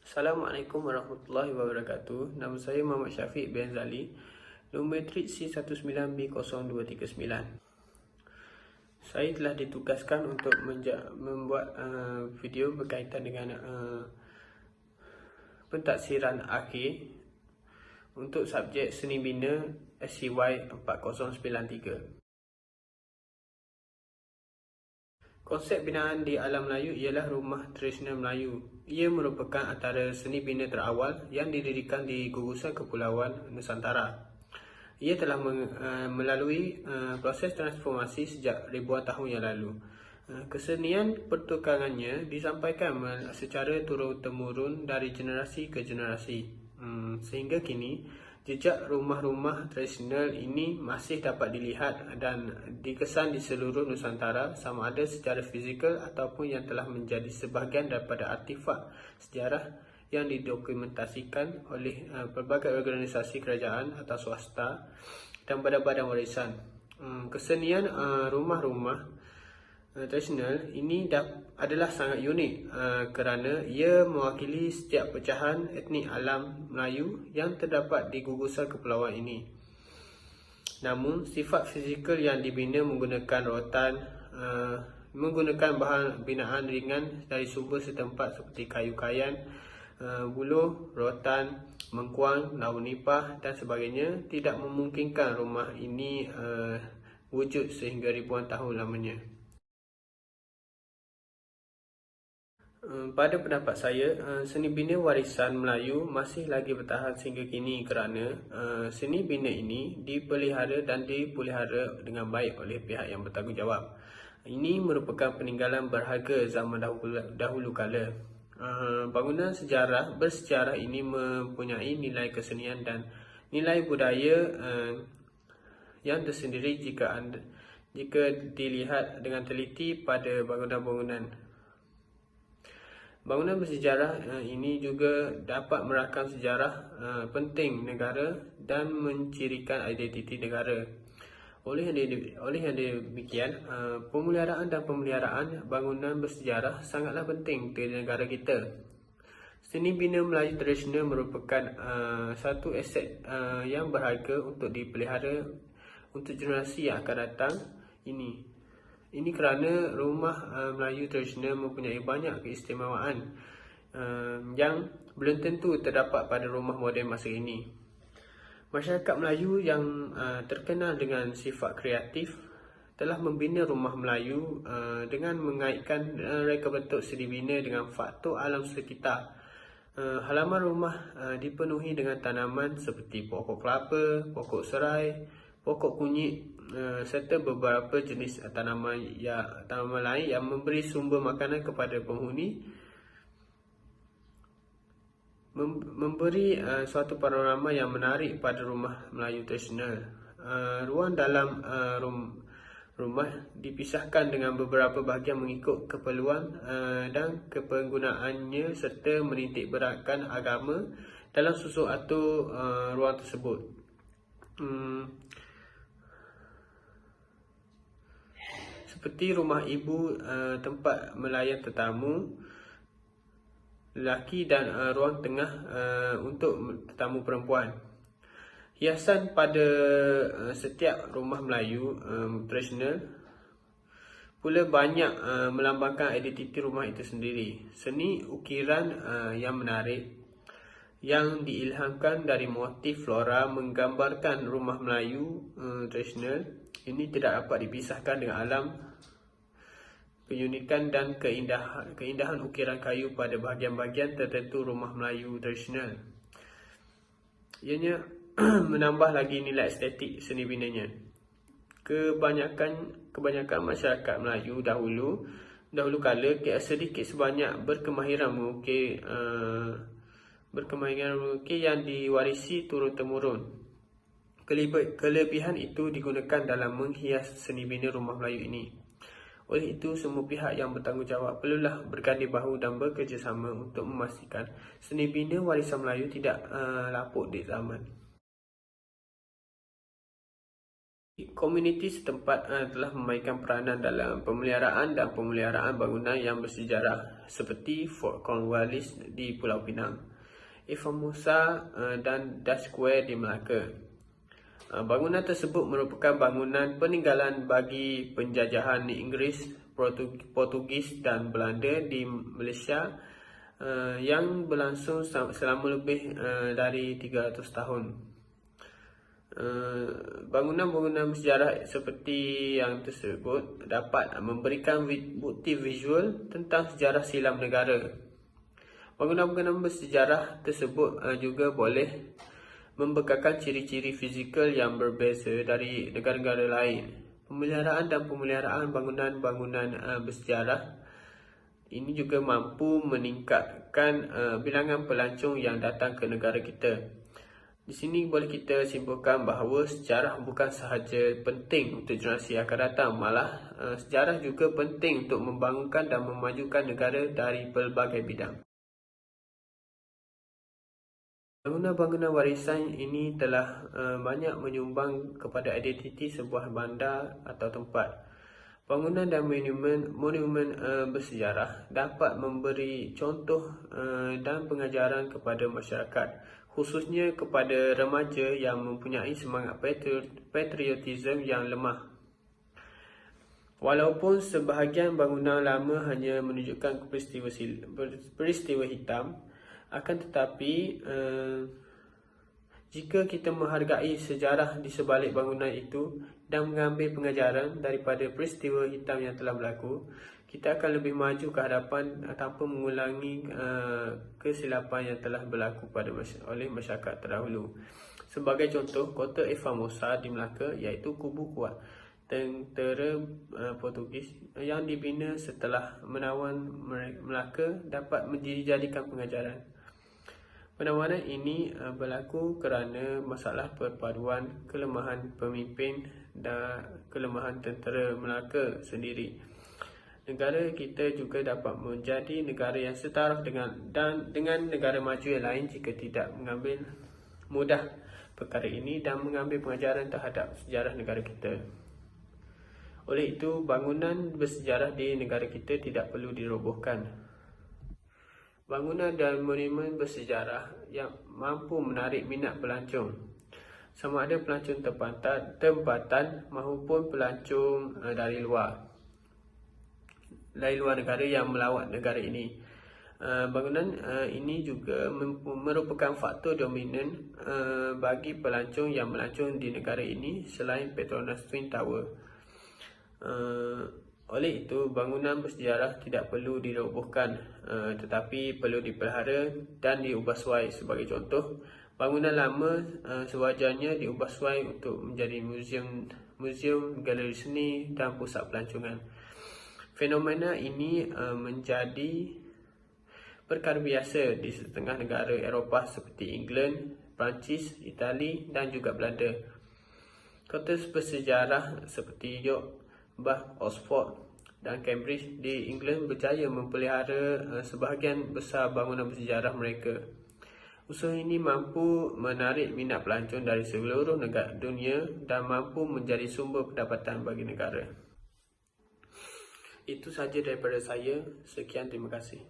Assalamualaikum warahmatullahi wabarakatuh. Nama saya Muhammad Syafiq bin Zali. Nombor matrik C19B0239. Saya telah ditugaskan untuk membuat video berkaitan dengan pentaksiran akhir untuk subjek Seni Bina SCY 4093. Konsep binaan di alam Melayu ialah rumah tradisional Melayu. Ia merupakan antara seni bina terawal yang didirikan di gugusan Kepulauan Nusantara. Ia telah melalui proses transformasi sejak ribuan tahun yang lalu. Kesenian pertukangannya disampaikan secara turun-temurun dari generasi ke generasi. Sehingga kini, jejak rumah-rumah tradisional ini masih dapat dilihat dan dikesan di seluruh Nusantara, sama ada secara fizikal ataupun yang telah menjadi sebahagian daripada artifak sejarah yang didokumentasikan oleh pelbagai organisasi kerajaan atau swasta dan badan-badan warisan. Kesenian rumah-rumah tradisional ini adalah sangat unik kerana ia mewakili setiap pecahan etnik alam Melayu yang terdapat di gugusan kepulauan ini. Namun, sifat fizikal yang dibina menggunakan rotan, menggunakan bahan binaan ringan dari sumber setempat seperti kayu kayan, buluh, rotan, mengkuang, daun nipah dan sebagainya tidak memungkinkan rumah ini wujud sehingga ribuan tahun lamanya. Pada pendapat saya, seni bina warisan Melayu masih lagi bertahan sehingga kini kerana seni bina ini dipelihara dan dipelihara dengan baik oleh pihak yang bertanggungjawab. Ini merupakan peninggalan berharga zaman dahulu kala. Bangunan bersejarah ini mempunyai nilai kesenian dan nilai budaya yang tersendiri jika dilihat dengan teliti pada bangunan-bangunan. Bangunan bersejarah ini juga dapat merakam sejarah penting negara dan mencirikan identiti negara. Oleh yang demikian, pemeliharaan bangunan bersejarah sangatlah penting di negara kita. Seni bina Melayu tradisional merupakan satu aset yang berharga untuk dipelihara untuk generasi yang akan datang ini. Ini kerana rumah Melayu tradisional mempunyai banyak keistimewaan yang belum tentu terdapat pada rumah moden masa ini. Masyarakat Melayu yang terkenal dengan sifat kreatif telah membina rumah Melayu dengan mengaitkan reka bentuk seni bina dengan faktor alam sekitar. Halaman rumah dipenuhi dengan tanaman seperti pokok kelapa, pokok serai, pokok kunyit serta beberapa jenis tanaman lain yang memberi sumber makanan kepada penghuni, memberi suatu panorama yang menarik pada rumah Melayu tradisional. Ruang dalam rumah dipisahkan dengan beberapa bahagian mengikut keperluan dan kepenggunaannya serta menitik beratkan agama dalam susun atur ruang tersebut. Seperti rumah ibu, tempat melayan tetamu lelaki dan ruang tengah untuk tetamu perempuan. Hiasan pada setiap rumah Melayu tradisional pula banyak melambangkan identiti rumah itu sendiri. Seni ukiran yang menarik yang diilhamkan dari motif flora menggambarkan rumah Melayu tradisional ini tidak dapat dipisahkan dengan alam, keunikan dan keindahan ukiran kayu pada bahagian-bahagian tertentu rumah Melayu tradisional. Ianya menambah lagi nilai estetik seni binanya. Kebanyakan masyarakat Melayu dahulu kala sedikit sebanyak berkemahiran mengukir yang diwarisi turun-temurun. Kelebihan itu digunakan dalam menghias seni bina rumah Melayu ini. Oleh itu, semua pihak yang bertanggungjawab perlulah berganding bahu dan bekerjasama untuk memastikan seni bina warisan Melayu tidak lapuk di zaman. Komuniti setempat telah memainkan peranan dalam pemeliharaan dan pemeliharaan bangunan yang bersejarah seperti Fort Cornwallis di Pulau Pinang, Formosa dan Dutch Square di Melaka. Bangunan tersebut merupakan bangunan peninggalan bagi penjajahan Inggeris, Portugis dan Belanda di Malaysia yang berlangsung selama lebih dari 300 tahun. Bangunan-bangunan bersejarah seperti yang tersebut dapat memberikan bukti visual tentang sejarah silam negara. Bangunan-bangunan bersejarah tersebut juga boleh membekalkan ciri-ciri fizikal yang berbeza dari negara-negara lain. Pemeliharaan dan pemeliharaan bangunan-bangunan bersejarah ini juga mampu meningkatkan bilangan pelancong yang datang ke negara kita. Di sini boleh kita simpulkan bahawa sejarah bukan sahaja penting untuk generasi akan datang, malah sejarah juga penting untuk membangunkan dan memajukan negara dari pelbagai bidang. Bangunan-bangunan warisan ini telah banyak menyumbang kepada identiti sebuah bandar atau tempat. Bangunan dan monumen bersejarah dapat memberi contoh dan pengajaran kepada masyarakat, khususnya kepada remaja yang mempunyai semangat patriotisme yang lemah. Walaupun sebahagian bangunan lama hanya menunjukkan peristiwa hitam, akan tetapi jika kita menghargai sejarah di sebalik bangunan itu dan mengambil pengajaran daripada peristiwa hitam yang telah berlaku, kita akan lebih maju ke hadapan tanpa mengulangi kesilapan yang telah berlaku oleh masyarakat terdahulu. Sebagai contoh, kota Formosa di Melaka iaitu kubu kuat tentera Portugis yang dibina setelah menawan Melaka dapat dijadikan pengajaran. Penawanan ini berlaku kerana masalah perpaduan kelemahan pemimpin dan kelemahan tentera Melaka sendiri. Negara kita juga dapat menjadi negara yang setaraf dengan negara maju yang lain jika tidak mengambil mudah perkara ini dan mengambil pengajaran terhadap sejarah negara kita. Oleh itu, bangunan bersejarah di negara kita tidak perlu dirobohkan. Bangunan dan monumen bersejarah yang mampu menarik minat pelancong, sama ada pelancong tempatan maupun pelancong dari luar negara yang melawat negara ini. Bangunan ini juga merupakan faktor dominan bagi pelancong yang melancong di negara ini selain Petronas Twin Tower. Oleh itu, bangunan bersejarah tidak perlu dirobohkan, tetapi perlu dipelihara dan diubah suai. Sebagai contoh, bangunan lama sewajarnya diubah suai untuk menjadi muzium, galeri seni dan pusat pelancongan. Fenomena ini menjadi perkara biasa di setengah negara Eropah seperti England, Perancis, Itali dan juga Belanda. Kota bersejarah seperti York, Bath, Oxford dan Cambridge di England berjaya memelihara sebahagian besar bangunan bersejarah mereka. Usaha ini mampu menarik minat pelancong dari seluruh negara dunia dan mampu menjadi sumber pendapatan bagi negara. Itu sahaja daripada saya. Sekian, terima kasih.